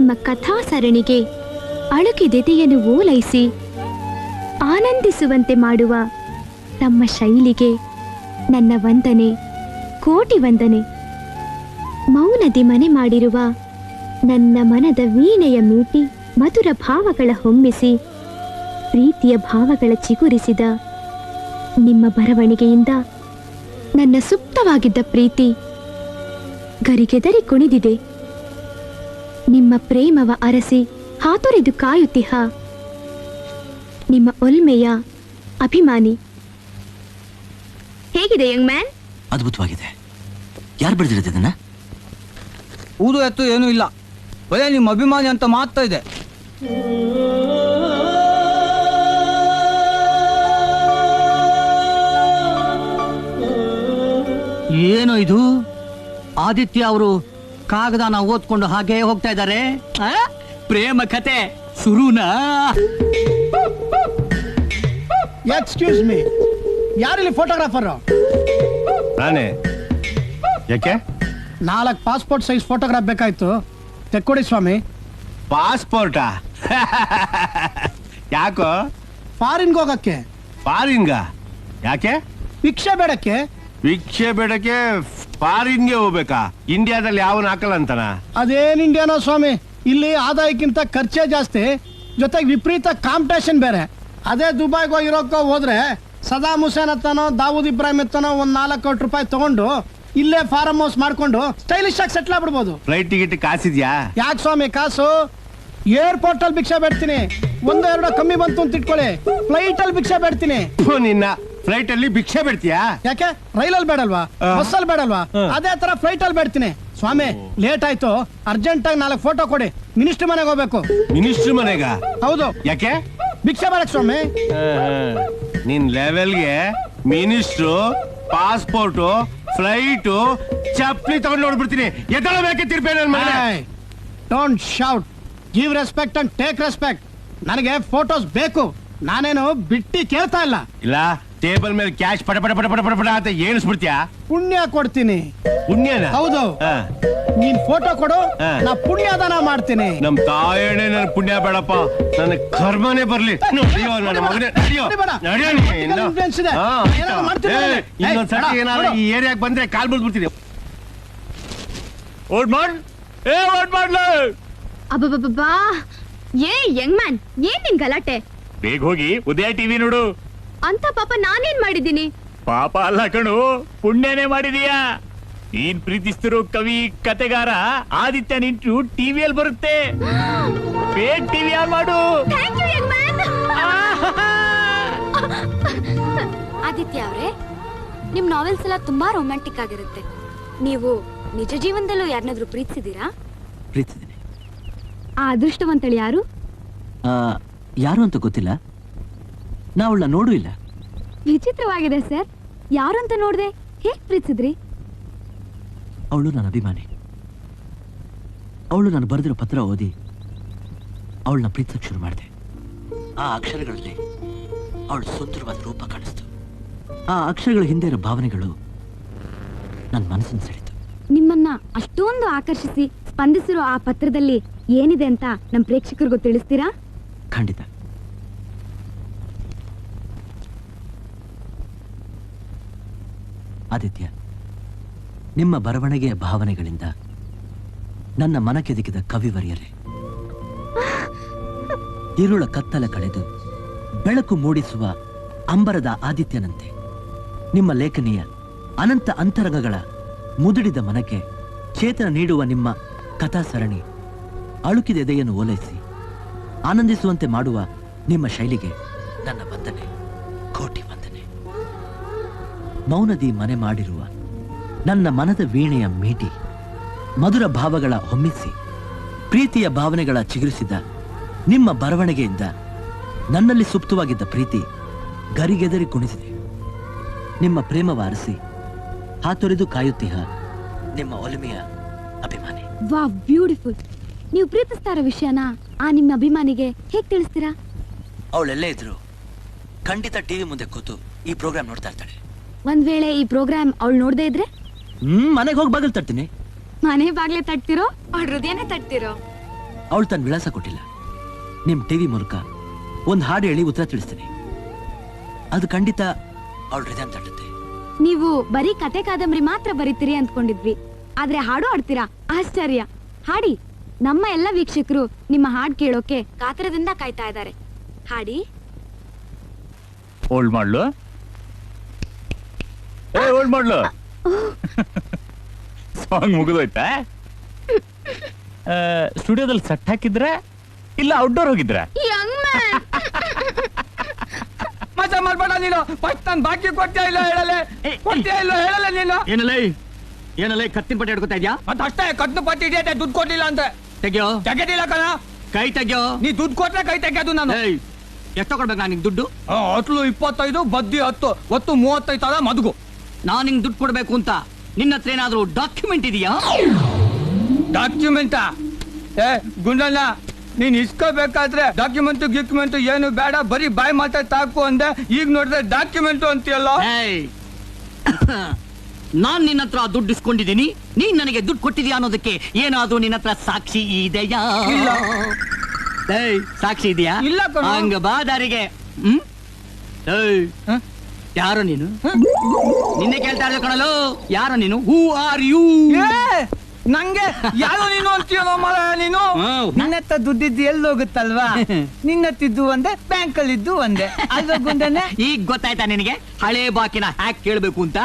ನಿಮ್ಮ ಕಥಾ ಸರಣಿಗೆ ಅಳುಕಿದೆದೆಯನ್ನು ಓಲೈಸಿ ಆನಂದಿಸುವಂತೆ ಮಾಡುವ ತಮ್ಮ ಶೈಲಿಗೆ ನನ್ನ ವಂದನೆ, ಕೋಟಿ ವಂದನೆ. ಮೌನದಿ ಮನೆ ಮಾಡಿರುವ ನನ್ನ ಮನದ ವೀಣೆಯ ಮೀಟಿ ಮಧುರ ಭಾವಗಳ ಹೊಮ್ಮಿಸಿ ಪ್ರೀತಿಯ ಭಾವಗಳ ಚಿಗುರಿಸಿದ ನಿಮ್ಮ ಬರವಣಿಗೆಯಿಂದ ನನ್ನ ಸುಪ್ತವಾಗಿದ್ದ ಪ್ರೀತಿ ಗರಿಗೆದರಿ ಕುಣಿದಿದೆ. ನಿಮ್ಮ ಪ್ರೇಮವ ಅರಸಿ ಹಾತೊರೆದು ಕಾಯುತ್ತಿಹ ನಿಮ್ಮ ಒಲ್ಮೆಯ ಅಭಿಮಾನಿ. ಹೇಗಿದೆ ಯಂಗ್ ಮ್ಯಾನ್? ಅದ್ಭುತವಾಗಿದೆ. ಯಾರು ಬರೆದಿರೋದು ಇದನ್ನ? ಊದು ಎತ್ತು ಏನೂ ಇಲ್ಲ, ಬರೇ ನಿಮ್ಮ ಅಭಿಮಾನಿ ಅಂತ ಮಾತ್ರ ಇದೆ. ಏನು ಇದು? ಆದಿತ್ಯ ಅವರು ಕಾಗದಾನ ಓದ್ಕೊಂಡು ಹಾಗೆ ಹೋಗ್ತಾ ಇದ್ದಾರೆ. ಪ್ರೇಮ ಕತೆ ಶುರುನಾ? ಎಕ್ಸ್ಕ್ಯೂಸ್ ಮೀ, ಯಾರಿಲ್ಲಿ ಫೋಟೋಗ್ರಾಫರ್? ನಾನೇ. ಯಾಕೆ? 4 ಪಾಸ್ಪೋರ್ಟ್ ಸೈಜ್ ಫೋಟೋಗ್ರಾಫ್ ಬೇಕಾಯ್ತು, ತೆಕ್ಕೊಡಿ ಸ್ವಾಮಿ. ಪಾಸ್ಪೋರ್ಟಾ? ಯಾಕೋ? ಫಾರಿನ್ಗೆ ಹೋಗಕ್ಕೆ. ಫಾರಿನ್ಗ? ಯಾಕೆ? ಭಿಕ್ಷೆ ಬೇಡಕ್ಕೆ. ಭಿಕ್ಷೆ ಬೇಡಕ್ಕೆ ಫಾರಿನ್ಗೆ ಹೋಗ್ಬೇಕಾ? ಇಂಡಿಯಾದಲ್ಲಿ ಯಾವನ್ ಹಾಕಲ್ಲ ಅಂತನ? ಅದೇನ್ ಇಂಡಿಯಾನೋ ಸ್ವಾಮಿ, ಇಲ್ಲಿ ಆದಾಯಕ್ಕಿಂತ ಖರ್ಚೇ ಜಾಸ್ತಿ, ಜೊತೆಗೆ ವಿಪರೀತ ಕಾಂಪಿಟೇಷನ್ ಬೇರೆ. ಅದೇ ದುಬೈಗೆ ಹೋಗಿರೋಕ್ಕೋ ಹೋದ್ರೆ ಸದಾಮ್ ಹುಸೇನ್ ಹತ್ತನೋ ದಾವೂದ್ ಇಬ್ರಾಹಿಂ ಹತ್ತನೋ 4 ಕೋಟಿ ರೂಪಾಯಿ ತಗೊಂಡು ಇಲ್ಲೇ ಫಾರ್ಮ್ ಹೌಸ್ ಮಾಡ್ಕೊಂಡು ಸ್ಟೈಲಿಶ್ ಆಗಿ ಸೆಟ್ಲ್ ಆಗ್ಬಿಡ್ಬೋದು. ಫ್ಲೈಟ್ ಟಿಕೆಟ್ ಕಾಸಿದ್ಯಾ? ಯಾಕೆ ಸ್ವಾಮಿ ಕಾಸು? ಏರ್ಪೋರ್ಟ್ ಅಲ್ಲಿ ಭಿಕ್ಷೆ ಬೇಡ್ತೀನಿ. 1-2 ಕಮ್ಮಿ ಬಂತು ಅಂತ ಇಟ್ಕೊಳ್ಳಿ, ಫ್ಲೈಟ್ ಅಲ್ಲಿ ಭಿಕ್ಷೆ ಬೇಡ್ತೀನಿ. ನಿನ್ನ ಫ್ಲೈಟ್ ಅಲ್ಲಿ ಭಿಕ್ಷೆ ಬೇಡ್ತೀಯಾ? ಯಾಕೆ? ರೈಲಲ್ಲಿ ಬೇಡಲ್ವಾ? ಬಸ್ಸಲ್ಲಿ ಬೇಡಲ್ವಾ? ಅದೇ ತರ ಫ್ಲೈಟ್ ಅಲ್ಲಿ ಬೇಡ್ತೀನಿ. ಸ್ವಾಮಿ ಲೇಟ್ ಆಯ್ತು, ಅರ್ಜೆಂಟ್ ಆಗಿ 4 ಫೋಟೋ ಕೊಡಿ, ಮಿನಿಸ್ಟರ್ ಮನೆಗೆ ಹೋಗ್ಬೇಕು. ಮಿನಿಸ್ಟರ್ ಮನೆಗ? ಹೌದು. ಯಾಕೆ? ಭಿಕ್ಷೆ ಬೇಡಕ್ ಸ್ವಾಮಿ. ನಿನ್ ಲೆವೆಲ್ಗೆ ಮಿನಿಸ್ಟ್ರು, ಪಾಸ್ಪೋರ್ಟು, ಫ್ಲೈಟು, ಚಪ್ಪಲಿ ತಗೊಂಡು ನೋಡ್ಬಿಡ್ತೀನಿ. ಎದಳ ಬೇಕೆ ತಿರ್ಪೇ ನನ್ ಮನೆ. Don't shout, give respect and take respect. ನನಗೆ ಫೋಟೋಸ್ ಬೇಕು, ನಾನೇನು ಬಿಟ್ಟಿ ಕೇಳ್ತಾ ಇಲ್ಲ. ಇಲ್ಲ, ಟೇಬಲ್ ಮೇಲೆ ಕ್ಯಾಶ್ ಪಟ ಪಟ ಪಟ ಪಟ ಪಟ ಪಟ ಅಂತ ಏನಿಸ್ಬಿಡ್ತೀಯಾ? ಪುಣ್ಯ ಕೊಡ್ತೀನಿ. ಪುಣ್ಯನ? ಹೌದು. ನೀನ್ ಫೋಟೋ ಕೊಡು, ನಾ ಪುಣ್ಯದಾನ ಮಾಡ್ತೀನಿ. ನಮ್ ತಾಯಣೆ ನನ್ ಪುಣ್ಯ ಬೇಡಪ್ಪ, ನನ್ನ ಕರ್ಮನೇ ಬರ್ಲಿ. ನನ್ನ ಮಗನೇ ಇನ್ನೊಂದ್ಸತಿ ಏನಾದ್ರು ಈ ಏರಿಯಾಕ್ ಬಂದ್ರೆ ಕಾಲ್ ಬಿಡ್ಬಿಡ್ತೀನಿ. ಓಡ್ ಮಾಡ್, ಓಡ್ ಮಾಡ್ಲ. ಅಬ್ಬಬ್ಬಬ್ಬಾ, ಯಂಗ್ ಮ್ಯಾನ್, ಏನ್ ನಿನ್ ಗಲಾಟೆ? ಬೇಗ ಹೋಗಿ ಉದಯ ಟಿವಿ ನೋಡು. ಅಂತ ಪಾಪ ನಾನೇನ್ ಮಾಡಿದ್ದೀನಿ? ಪಾಪ ಅಲ್ಲ ಕಣು, ಪುಣ್ಯನೇ ಮಾಡಿದೀಯಾ. ನೀನ್ ಪ್ರೀತಿಸ್ತಿರೋ ಕವಿ ಕತೆಗಾರ ಆದಿತ್ಯ ನಿಂಟು ಟಿವಿಯಲ್ಲಿ ಬರುತ್ತೆ. ಬೇಗ ಟಿವಿ ಆನ್ ಮಾಡು. ಆದಿತ್ಯ ಅವರೇ, ನಿಮ್ ನಾವೆಲ್ಸ್ ಎಲ್ಲ ತುಂಬಾ ರೊಮ್ಯಾಂಟಿಕ್ ಆಗಿರುತ್ತೆ. ನೀವು ನಿಜ ಜೀವನದಲ್ಲೂ ಯಾರನ್ನಾದ್ರೂ ಪ್ರೀತಿಸಿದೀರಾ? ಪ್ರೀತಿಸಿದ್ದೀನಿ. ಆ ಅದೃಷ್ಟವಂತಳು ಯಾರು? ಯಾರು ಅಂತ ಗೊತ್ತಿಲ್ಲ, ನಾ ಅವಳನ್ನ ನೋಡೂ ಇಲ್ಲ. ವಿಚಿತ್ರವಾಗಿದೆ ಸರ್, ಯಾರು ಅಂತ ನೋಡ್ದೆ ಹೇಗ್ ಪ್ರೀತಿಸಿದ್ರಿ? ಅವಳು ನನ್ನ ಅಭಿಮಾನಿ. ಅವಳು ನಾನು ಬರೆದಿರೋ ಪತ್ರ ಓದಿ ಅವಳನ್ನ ಪ್ರೀತಿಸಕ್ಕೆ ಶುರು ಮಾಡಿದೆ. ಆ ಅಕ್ಷರಗಳಲ್ಲಿ ಅವಳು ಸುಂದರವಾದ ರೂಪ ಕಾಣಿಸ್ತು. ಆ ಅಕ್ಷರಗಳ ಹಿಂದೆ ಇರೋ ಭಾವನೆಗಳು ನನ್ನ ಮನಸ್ಸನ್ನು ಸೆಳೆಯಿತು. ನಿಮ್ಮನ್ನ ಅಷ್ಟೊಂದು ಆಕರ್ಷಿಸಿ ಸ್ಪಂದಿಸಿರೋ ಆ ಪತ್ರದಲ್ಲಿ ಏನಿದೆ ಅಂತ ನಮ್ಮ ಪ್ರೇಕ್ಷಕರಿಗೂ ತಿಳಿಸ್ತೀರಾ? ಖಂಡಿತ. ಆದಿತ್ಯ, ನಿಮ್ಮ ಬರವಣಿಗೆಯ ಭಾವನೆಗಳಿಂದ ನನ್ನ ಮನಕೆದಕಿದ ಕವಿವರಿಯರೇ, ಇರುಳ ಕತ್ತಲ ಕಳೆದು ಬೆಳಕು ಮೂಡಿಸುವ ಅಂಬರದ ಆದಿತ್ಯನಂತೆ ನಿಮ್ಮ ಲೇಖನಿಯ ಅನಂತ ಅಂತರಂಗಗಳ ಮುದುಡಿದ ಮನಕ್ಕೆ ಚೇತನ ನೀಡುವ ನಿಮ್ಮ ಕಥಾ ಸರಣಿ ಅಳುಕಿದ ಎದೆಯನ್ನು ಓಲೈಸಿ ಆನಂದಿಸುವಂತೆ ಮಾಡುವ ನಿಮ್ಮ ಶೈಲಿಗೆ ನನ್ನ ವಂದನೆ, ಕೋಟಿ ವಂದನೆ. ಮೌನದಿ ಮನೆ ಮಾಡಿರುವ ನನ್ನ ಮನದ ವೀಣೆಯ ಮೀಟಿ ಮಧುರ ಭಾವಗಳ ಹೊಮ್ಮಿಸಿ ಪ್ರೀತಿಯ ಭಾವನೆಗಳ ಚಿಗುರಿಸಿದ ನಿಮ್ಮ ಬರವಣಿಗೆಯಿಂದ ನನ್ನಲ್ಲಿ ಸುಪ್ತವಾಗಿದ್ದ ಪ್ರೀತಿ ಗರಿಗೆದರಿ ಕುಣಿಸಿದೆ. ನಿಮ್ಮ ಪ್ರೇಮವಾರಿಸಿ ಹಾತೊರೆದು ಕಾಯುತ್ತಿಹ ನಿಮ್ಮ ಒಲಿಮೆಯ ಅಭಿಮಾನಿ. Wow, beautiful. ನೀವು ಪ್ರೀತಿಸ್ತಾ ಇರೋ ವಿಷಯನ ಆ ನಿಮ್ಮ ಅಭಿಮಾನಿಗೆ ಹೇಗ್ ತಿಳಿಸ್ತೀರಾ? ಅವಳೆಲ್ಲೇ ಇದ್ರು ಖಂಡಿತ ಟಿವಿ ಮುಂದೆ ಕೂತು ಈ ಪ್ರೋಗ್ರಾಮ್ ನೋಡ್ತಾ ಇರ್ತಾಳೆ. ಒಂದ್ ವೇಳೆ ಈ ಪ್ರೋಗ್ರಾಮ್ ಅವಳು ನೋಡದೇ ಇದ್ರೆ? ಮನೆಗೆ ಹೋಗಿ ಬಾಗಿಲು ತಟ್ತೀನಿ. ಮನೆ ಬಾಗ್ಲೆ ತಟ್ತಿರೋ, ಅವಳ ಹೃದಯನೇ ತಟ್ತಿರೋ? ಅವಳು ತನ್ನ ವಿಳಾಸ ಕೊಟ್ಟಿಲ್ಲ. ನಿಮ್ ಟಿವಿ ಮೂಲಕ ಒಂದು ಹಾಡು ಹೇಳಿ ಉತ್ತರ ತಿಳಿಸ್ತೀನಿ. ಅದು ಖಂಡಿತ ಅವಳ ಹೃದಯ ತಟ್ಟುತ್ತೆ. ನೀವು ಬರೀ ಕತೆ ಕಾದಂಬರಿ ಮಾತ್ರ ಬರೀತೀರಿ ಅಂದ್ಕೊಂಡಿದ್ವಿ, ಆದ್ರೆ ಹಾಡು ಹಾಡ್ತೀರಾ, ಆಶ್ಚರ್ಯ. ಹಾಡಿ. ನಮ್ಮ ಎಲ್ಲ ವೀಕ್ಷಕರು ನಿಮ್ಮ ಹಾಡ್ ಕೇಳೋಕೆ ಕಾತರದಿಂದ ಕಾಯ್ತಾ ಇದ್ದಾರೆ. ಹಾಡಿ. Old model old model song ಮುಗಿದೋಯ್ತಾ? ಸ್ಟುಡಿಯೋದಲ್ಲಿ ಸೆಟ್ ಹಾಕಿದ್ರೆ ಇಲ್ಲ ಔಟ್ಡೋರ್ ಹೋಗಿದ್ರ? ಮಜಾ ಮಾಡ್ಬೇಡ ನೀನು. ಫಸ್ಟ್ ನಾನು ಬಾಕಿ ಕೊಡ್ತೀಯ ಇಲ್ಲ ಹೇಳಲೆ, ಕೊಡ್ತೀಯ ಇಲ್ಲ ಹೇಳಲೆ ನೀನು. ಏನಲ್ಲೇ ಕತ್ತಿನ ಪಟ್ಟಿ ಹಿಡ್ಕೊತಾ ಇದ್ಯಾ? ಮತ್ತೆ ಅಷ್ಟೇ, ಕತ್ನ ಪಟ್ಟಿ ಇದೆಯಾ, ದುಡ್ಡು ಕೊಟ್ಟಿಲ್ಲ ಅಂತ. ತೆಗಿಯೋ. ತೆಗೆದಿಲ್ಲ ಕಣ. ಕೈ ತೆಗಿಯೋ. ನೀ ದುಡ್ಡು ಕೊಟ್ರೆ ಕೈ ತೆಗೆದು ನಾನು. ಎಷ್ಟು ಕೊಡ್ಬೇಕು ನಾನು ನಿಂಗೆ ದುಡ್ಡು? ಅಟ್ಲು 25, ಬದ್ದಿ 10, ಒತ್ತು 35 ಅದ ಮದುಗು. ನಾನು ನಿಂಗೆ ದುಡ್ಡು ಕೊಡ್ಬೇಕು ಅಂತ ನಿನ್ನ ಹತ್ರ ಏನಾದ್ರೂ ಡಾಕ್ಯುಮೆಂಟ್ ಇದೆಯಾ? ಡಾಕ್ಯುಮೆಂಟಾ? ಗುಂಡಣ್ಣ, ನೀನ್ ಇಸ್ಕೋಬೇಕಾದ್ರೆ ಡಾಕ್ಯುಮೆಂಟ್ ಏನು ಬೇಡ, ಬರೀ ಬಾಯಿ ಮಾತಾ ತಾಕು ಅಂದೆ. ಈಗ ನೋಡಿದ್ರೆ ಡಾಕ್ಯುಮೆಂಟು ಅಂತೀಯಲ್ಲ. ನಾನ್ ನಿನ್ನ ಹತ್ರ ದುಡ್ಡು ಇಸ್ಕೊಂಡಿದ್ದೀನಿ, ನೀನ್ ನನಗೆ ದುಡ್ಡು ಕೊಟ್ಟಿದ್ಯಾ ಅನ್ನೋದಕ್ಕೆ ಏನಾದ್ರೂ ನಿನ್ನ ಹತ್ರ ಸಾಕ್ಷಿ ಇದೆಯಾ? ಇಲ್ಲ. ಸಾಕ್ಷಿ ಇದೆಯಾ? ಇಲ್ಲ ಕಣೋ. ಹಂಗ ಬಾ ದಾರಿಗೆ. ಯಾರು ನೀನು? ನಿನ್ನೆ ಕೇಳ್ತಾ ಇದ್ದೆ ಕಣಲು, ಯಾರು ನೀನು? Who are you? ನಂಗೆ ಯಾರು ನೀನು ಅಂತೀಯೋ ಮರ ನೀನು. ನಿನ್ನತ್ತ ದುಡ್ಡಿದ್ದು ಎಲ್ಲೋಗುತ್ತಲ್ವಾ? ನಿನ್ನತ್ತಿದ್ದು ಒಂದೇ, ಬ್ಯಾಂಕ್ ಅಲ್ಲಿ ಇದ್ದು ಒಂದೇ. ಅಲ್ವಾ ಗುಂಡಣ್ಣ? ಈಗ ಗೊತ್ತಾಯ್ತಾ ನಿನಗೆ ಹಳೆ ಬಾಕಿನ ಹ್ಯಾಕ್ ಕೇಳ್ಬೇಕು ಅಂತ?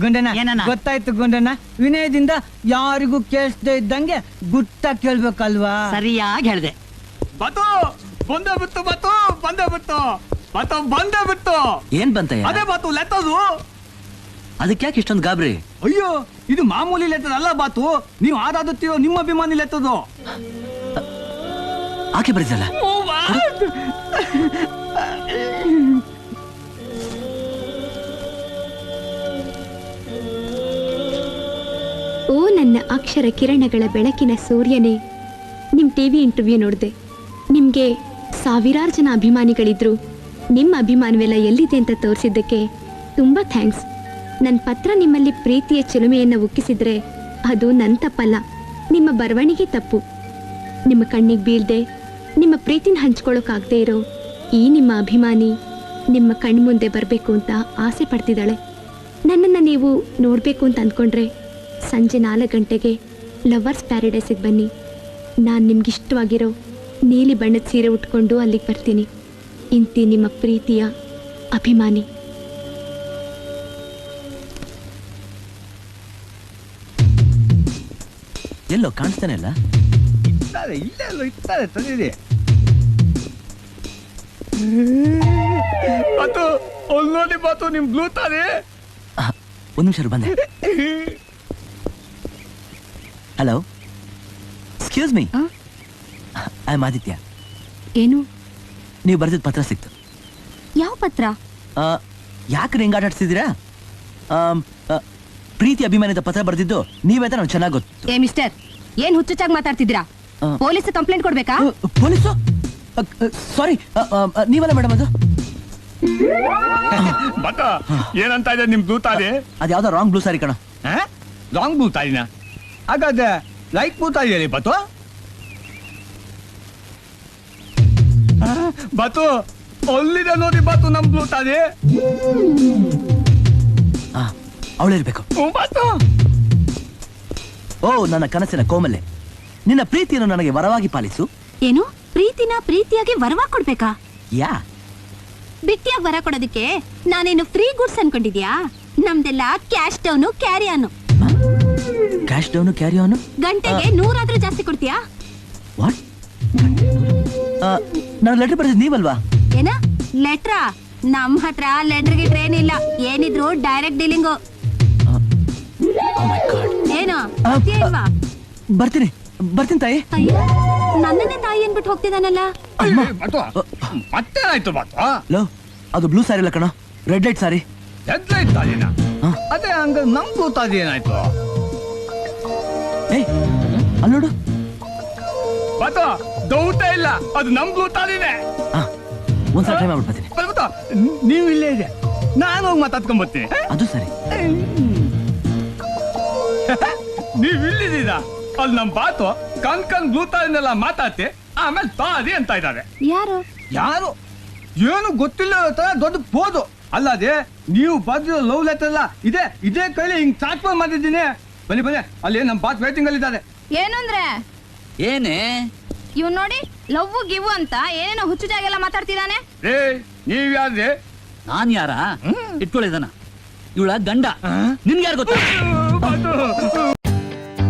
ಗುಂಡಣ್ಣ ಗೊತ್ತಾಯ್ತು ಗುಂಡಣ್ಣ. ವಿನಯದಿಂದ ಯಾರಿಗೂ ಕೇಳಿಸದೆ ಇದ್ದಂಗೆ ಗುಟ್ಟ ಕೇಳ್ಬೇಕಲ್ವಾ? ಸರಿಯಾಗಿ ಹೇಳ್ದೆ. ಬತ್ತು ಬಂದೇ ಬಿತ್ತು, ಬತ್ತು ಬಂದೇ ಬಿತ್ತು, ಬತ್ತು ಬಂದೇ ಬಿತ್ತು. ಏನ್ ಬಂತಯ್ಯ? ಅದೇ ಬಾತು ಲೆತ್ತದು. ಅದಕ್ಕೆ ಯಾಕೆ ಇಷ್ಟೊಂದು ಗಾಬರಿ? ಅಯ್ಯೋ, ಇದು ಮಾಮೂಲಿ ಲೆತ್ತದ ಅಲ್ಲ ಬಾತು. ನೀವು ಆದಾದುತ್ತೀರೋ ನಿಮ್ಮ ಅಭಿಮಾನಿ ಲೆತ್ತದು. ಆಕೆ ಬರೀತಲ್ಲ. ಓ ನನ್ನ ಅಕ್ಷರ ಕಿರಣಗಳ ಬೆಳಕಿನ ಸೂರ್ಯನೇ, ನಿಮ್ ಟಿವಿ ಇಂಟರ್ವ್ಯೂ ನೋಡಿದೆ. ನಿಮ್ಗೆ ಸಾವಿರಾರು ಜನ ಅಭಿಮಾನಿಗಳಿದ್ರು. ನಿಮ್ಮ ಅಭಿಮಾನವೆಲ್ಲ ಎಲ್ಲಿದೆ ಅಂತ ತೋರಿಸಿದ್ದಕ್ಕೆ ತುಂಬಾ ಥ್ಯಾಂಕ್ಸ್. ನನ್ನ ಪತ್ರ ನಿಮ್ಮಲ್ಲಿ ಪ್ರೀತಿಯ ಚಿಲುಮೆಯನ್ನು ಉಕ್ಕಿಸಿದ್ರೆ ಅದು ನನ್ನ ತಪ್ಪಲ್ಲ, ನಿಮ್ಮ ಬರವಣಿಗೆ ತಪ್ಪು. ನಿಮ್ಮ ಕಣ್ಣಿಗೆ ಬೀಳ್ದೆ ನಿಮ್ಮ ಪ್ರೀತಿನ ಹಂಚ್ಕೊಳ್ಳೋಕ್ಕಾಗದೇ ಇರೋ ಈ ನಿಮ್ಮ ಅಭಿಮಾನಿ ನಿಮ್ಮ ಕಣ್ಮುಂದೆ ಬರಬೇಕು ಅಂತ ಆಸೆ ಪಡ್ತಿದ್ದಾಳೆ. ನನ್ನನ್ನು ನೀವು ನೋಡಬೇಕು ಅಂತ ಅಂದ್ಕೊಂಡ್ರೆ ಸಂಜೆ 4 ಗಂಟೆಗೆ ಲವರ್ಸ್ ಪ್ಯಾರಡೈಸಿಗೆ ಬನ್ನಿ. ನಾನು ನಿಮ್ಗಿಷ್ಟವಾಗಿರೋ ನೀಲಿ ಬಣ್ಣದ ಸೀರೆ ಉಟ್ಕೊಂಡು ಅಲ್ಲಿಗೆ ಬರ್ತೀನಿ. ಇಂತಿ ನಿಮ್ಮ ಪ್ರೀತಿಯ ಅಭಿಮಾನಿ. ಎಲ್ಲೋ ಕಾಣಿಸ್ತಾನೆ ಇಲ್ಲ. ಇತ್ತಾರೆ ತಂದಿದೆ. ಬಾತು ನೋಡಿ ಬಾತು, ನಿಮ್ ಬ್ಲೂ ತಾನೆ. ಒಂದು ನಿಮಿಷ ಬಂದೆ. Hello, excuse me, I am Aditya. ಏನು? ನೀವು ಬರೆದಿದ್ದ ಪತ್ರ ಸಿಕ್ತು. ಯಾವ ಪತ್ರ? ಯಾಕೆ ಹಿಂಗೆ ಆಟಾಡ್ಸಿದ್ದೀರಾ? ಪ್ರೀತಿ ಅಭಿಮಾನಿದ ಪತ್ರ ಬರೆದಿದ್ದು ನೀವೇ ಅಂತ ನಾವು ಚೆನ್ನಾಗಿ ಗೊತ್ತು. ಏ ಮಿಸ್ಟರ್, ಏನ್ ಹುಚ್ಚುಚ್ಚಾಗಿ ಮಾತಾಡ್ತಿದ್ದೀರಾ? ಪೊಲೀಸ್ ಕಂಪ್ಲೇಂಟ್ ಕೊಡ್ಬೇಕಾ? ಪೊಲೀಸು? ಸಾರಿ, ನೀವಲ್ಲ ಮೇಡಮ್ ಅದು. ಬತ್ತ ಏನಂತ ಇದೆ ನಿಮ್ ದೂತಾರಿ? ಅದು ಯಾವ್ದೋ ರಾಂಗ್ ಬ್ಲೂ ಸಾರಿ ಕಣ. ರಾಂಗ್ ಬ್ಲೂ ತಾಯಿನ? ಹಾಗಾದ್ರೆ ಲೈಟ್ ಬ್ಲೂ ತಾಯಿ ಬತ್ತು. ಬತ್ತು ಅಲ್ಲಿದೆ ನೋಡಿ ಬಾತು, ನಮ್ ಬ್ಲೂ ತಾಯಿ. ಅವಳಿರ್ಬೇಕು. ಓ ನನ್ನ ಕನಸಿನ ಕೋಮಲೆ, ನಿನ್ನ ಪ್ರೀತಿಯನ್ನು ನನಗೆ ವರವಾಗಿ ಪಾಲಿಸು. ಏನು? ಪ್ರೀತಿನ ಪ್ರೀತಿಯಾಗಿ ವರವಾಗಿ ಕೊಡ್ಬೇಕಾ? ಯಾ, ಬಿಟ್ಟಿಯಾಗಿ ವರ ಕೊಡೋದಕ್ಕೆ ನಾನೇನು ಫ್ರೀ ಗುಡ್ಸ್ ಅನ್ಕೊಂಡಿದ್ಯಾ? ನಮ್ದೆಲ್ಲ cash down carry on. Cash down carry on? ಗಂಟೆಗೆ 100 ಆದ್ರೂ ಜಾಸ್ತಿ ಕೊಡ್ತೀಯಾ? ವಾಟ್? ನಾನು ಲೆಟರ್ ಬರೆದಿದ್ದು ನೀವಲ್ವಾ? ಏನ ಲೆಟ್ರಾ? ನಮ್ ಹತ್ರ ಲೆಟರ್ಗೆ ಟ್ರೈನ್ ಇಲ್ಲ, ಏನಿದ್ರು ಡೈರೆಕ್ಟ್ ಡೀಲಿಂಗು. ಏನು ಇಲ್ವಾ? ಬರ್ತೀನಿ ತಾಯಿ. ಅಯ್ಯೋ, ನನ್ನನ್ನೇ ತಾಯಿ ಅನ್ಬಿಟ್ಟು ಹೋಗ್ತಿದ್ದಾನಲ್ಲ. ಮತ್ತೇನಾಯ್ತು ಬಾತು? ಲೋ, ಅದು ಬ್ಲೂ ಸಾರಿ ಇಲ್ಲ ಕಣ, ರೆಡ್ ಲೈಟ್ ಸಾರಿ. ರೆಡ್ ಲೈಟ್ ತಾಯಿನ? ಅದೇ ಹಂಗ ನಮ್ ಬ್ಲೂ ತಾಯಿ ಏನಾಯ್ತು? ಏ, ಅಲ್ಲಿ ನೋಡು ಬಾತು, ದೌತ ಇಲ್ಲ, ಅದು ನಮ್ ಬ್ಲೂ ತಾಯಿನೇ. ಒಂದ್ಸಲ ಟ್ರೈ ಮಾಡ್ಬಿಟ್ಟು ಬರ್ತೀನಿ. ನೀವು ಇಲ್ಲೇ ಇದೆ, ನಾನು ಹೋಗಿ ಮಾತಾಡ್ಕೊಂಡ್ ಬರ್ತೀನಿ. ಅದು ಸರಿ. ನೀವ್ ಇಲ್ಲಿದ್ದೀರಾ? ಅಲ್ಲಿ ನಮ್ ಬಾತು ಕಣ್ ಬ್ಲೂತಾನೆಲ್ಲ ಮಾತಾಡ್ತಿ ಆಮೇಲೆ ತಾದಿ ಅಂತ ಇದ್ದಾರೆ. ಯಾರು? ಯಾರು ಏನು ಗೊತ್ತಿಲ್ಲ ತರ ದೊಡ್ಡ ಬೋದು ಅಲ್ಲದೆ ನೀವು ಬರ್ದಿರೋ ಲವ್ ಲೆಟರ್ ಎಲ್ಲ ಇದೇ ಕೈಲಿ ಹಿಂಗ್ ಟ್ರಾನ್ಸ್ಫರ್ ಮಾಡಿದ್ದೀನಿ. ಬನ್ನಿ ಅಲ್ಲಿ ನಮ್ ಬಾತ್ ವೇಟಿಂಗ್ ಅಲ್ಲಿ ಇದ್ದಾರೆ. ಏನಂದ್ರೆ ಏನೇ ಇವ್ ನೋಡಿ ಲವ್ ಗಿವ್ ಅಂತ ಏನೇನೋ ಹುಚ್ಚು ಜಾಗೆಲ್ಲ ಮಾತಾಡ್ತಿದ್ದಾನೆ. ಏ ನೀವ್ ಯಾರ್ರಿ? ನಾನ್ ಯಾರ ಇಟ್ಕೊಳ್ಳಿದಾನ ಇವಳ ಗಂಡ. ನಿನ್ಗೆ ಯಾರು ಗೊತ್ತ?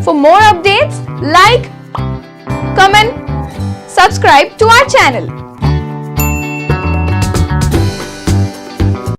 For more updates, like, comment, subscribe to our channel.